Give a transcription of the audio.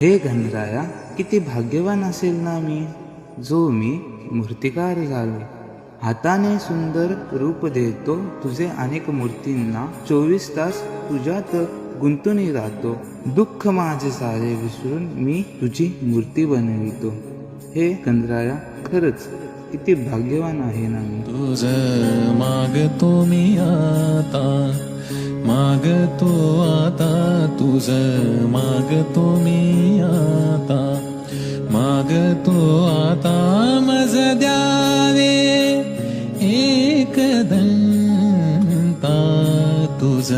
हे गणराया, किती भाग्यवान असेल ना मी, जो मी मूर्तिकार झालो. हाताने सुंदर रूप देतो तुझे, अनेक मूर्तींना 24 तास तुझ्यात गुंतून राहतो. दुःख माझे सारे विसरून मी तुझी मूर्ती बनवितो. हे गणराया, खरंच किती भाग्यवान आहे ना मी. तुझ मागतो मी आता, मागतो आता, तुझ मागतो मी आता, मागतो आता. मज द्यावे एक दंता, तुझ